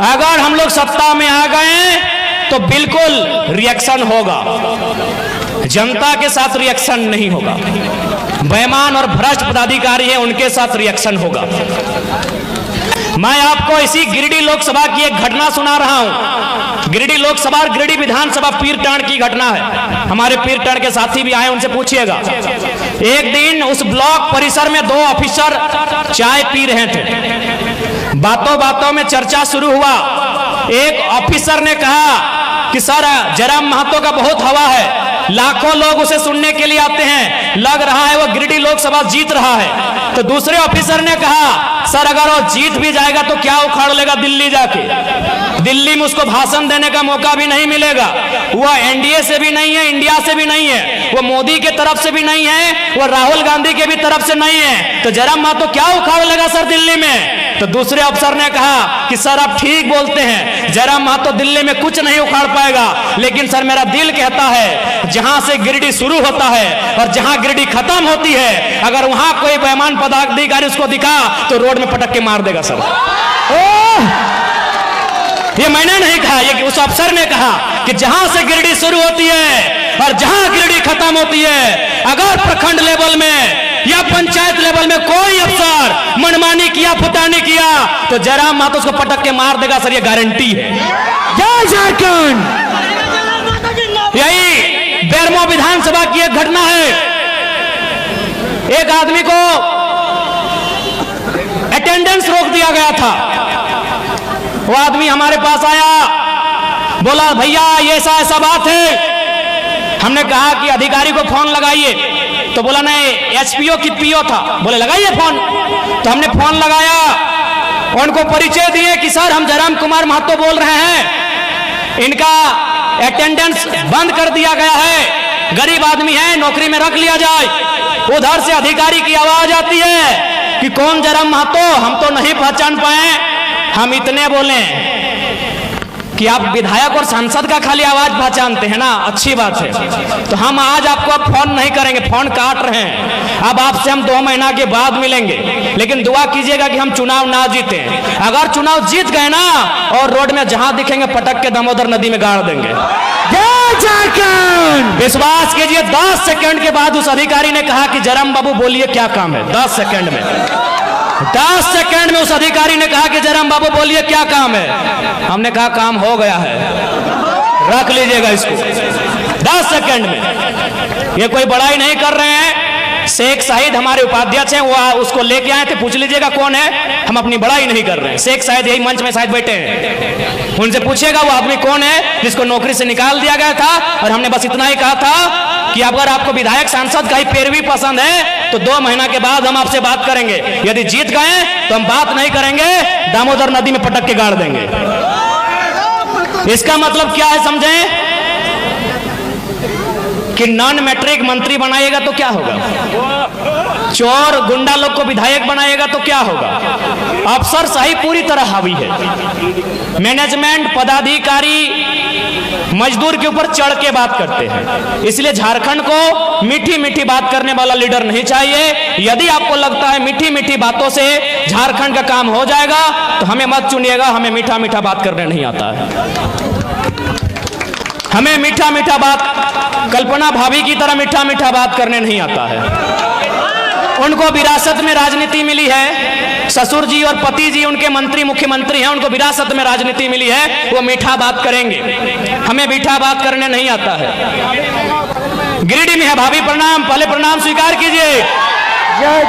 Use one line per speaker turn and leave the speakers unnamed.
अगर हम लोग सत्ता में आ गए तो बिल्कुल रिएक्शन होगा, जनता के साथ रिएक्शन नहीं होगा। बेईमान और भ्रष्ट पदाधिकारी हैं, उनके साथ रिएक्शन होगा। मैं आपको इसी गिरिडीह लोकसभा की एक घटना सुना रहा हूं। गिरिडीह लोकसभा और गिरिडीह विधानसभा पीरटांड़ की घटना है। हमारे पीरटांड़ के साथी भी आए, उनसे पूछिएगा। एक दिन उस ब्लॉक परिसर में दो ऑफिसर चाय पी रहे थे। बातों बातों में चर्चा शुरू हुआ। एक ऑफिसर ने कहा कि सर, जयराम महतो का बहुत हवा है, लाखों लोग उसे सुनने के लिए आते हैं, लग रहा है वो गिरिडीह लोकसभा जीत रहा है। तो दूसरे ऑफिसर ने कहा, सर अगर वो जीत भी जाएगा तो क्या उखाड़ लेगा दिल्ली जाके? दिल्ली में उसको भाषण देने का मौका भी नहीं मिलेगा। वो एनडीए से भी नहीं है, इंडिया से भी नहीं है, वो मोदी के तरफ से भी नहीं है, वो राहुल गांधी के भी तरफ से नहीं है। तो जयराम महतो क्या उखाड़ लेगा सर दिल्ली में? तो दूसरे अफसर ने कहा कि सर आप ठीक बोलते हैं, जयराम महतो दिल्ली में कुछ नहीं उखाड़ पाएगा, लेकिन सर मेरा दिल कहता है जहां से गिरिडीह शुरू होता है और जहां गिरिडीह खत्म होती है, अगर वहां कोई बेईमान पदाधिकारी उसको दिखा तो रोड में पटक के मार देगा सर। ये मैंने नहीं कहा, ये उस अफसर ने कहा कि जहां से गिरिडीह शुरू होती है और जहां गिरिडीह खत्म होती है, अगर प्रखंड लेवल में या पंचायत लेवल में कोई अफसर मनमानी किया, फुटानी किया, तो जयराम महतो उसको पटक के मार देगा सर, ये गारंटी है। जय झारखंड। यही बेरमो विधानसभा की एक घटना है। एक आदमी को अटेंडेंस रोक दिया गया था। वो आदमी हमारे पास आया, बोला भैया ये ऐसा बात है। हमने कहा कि अधिकारी को फोन लगाइए, तो बोला नहीं, एसपीओ की पीओ था। बोले लगाइए फोन। तो हमने फोन लगाया, उनको परिचय दिए कि सर हम जयराम कुमार महतो बोल रहे हैं, इनका अटेंडेंस बंद कर दिया गया है, गरीब आदमी है, नौकरी में रख लिया जाए। उधर से अधिकारी की आवाज आती है कि कौन जयराम महतो? हम तो नहीं पहचान पाए। हम इतने बोले कि आप विधायक और सांसद का खाली आवाज पहचानते हैं ना, अच्छी बात है। तो हम आज आपको अब फोन नहीं करेंगे, फोन काट रहे हैं। अब आपसे हम 2 महीना के बाद मिलेंगे, लेकिन दुआ कीजिएगा कि हम चुनाव ना जीते। अगर चुनाव जीत गए ना, और रोड में जहां दिखेंगे पटक के दामोदर नदी में गाड़ देंगे। विश्वास कीजिए, 10 सेकंड के बाद उस अधिकारी ने कहा कि जयराम बाबू बोलिए क्या काम है। 10 सेकंड में 10 सेकंड में उस अधिकारी ने कहा कि जयराम बाबू बोलिए क्या काम है। हमने कहा काम हो गया है, रख लीजिएगा इसको। 10 सेकंड में। ये कोई बड़ाई नहीं कर रहे हैं। शेख शाहिद हमारे उपाध्यक्ष हैं, वो उसको लेके आए थे, पूछ लीजिएगा कौन है। हम अपनी बड़ाई नहीं कर रहे हैं। शेख शाहिद यही मंच में शायद बैठे हैं, उनसे पूछिएगा वो आदमी कौन है जिसको नौकरी से निकाल दिया गया था। और हमने बस इतना ही कहा था कि अगर आपको विधायक सांसद का ही पैरवी पसंद है तो 2 महीना के बाद हम आपसे बात करेंगे। यदि जीत गए तो हम बात नहीं करेंगे, दामोदर नदी में पटक के गाड़ देंगे। इसका मतलब क्या है समझें कि नॉन मैट्रिक मंत्री बनाएगा तो क्या होगा, चोर गुंडा लोग को विधायक बनाएगा तो क्या होगा। अफसर शाही पूरी तरह हावी है। मैनेजमेंट पदाधिकारी मजदूर के ऊपर चढ़ के बात करते हैं। इसलिए झारखंड को मीठी मीठी बात करने वाला लीडर नहीं चाहिए। यदि आपको लगता है मीठी मीठी बातों से झारखंड का काम हो जाएगा तो हमें मत चुनिएगा। हमें मीठा मीठा बात करने नहीं आता है। हमें मीठा मीठा बात कल्पना भाभी की तरह मीठा मीठा बात करने नहीं आता है। उनको विरासत में राजनीति मिली है, ससुर जी और पति जी उनके मंत्री मुख्यमंत्री हैं, उनको विरासत में राजनीति मिली है, वो मीठा बात करेंगे। हमें मीठा बात करने नहीं आता है। गिरिडीह में है भाभी, प्रणाम, पहले प्रणाम स्वीकार कीजिए। जय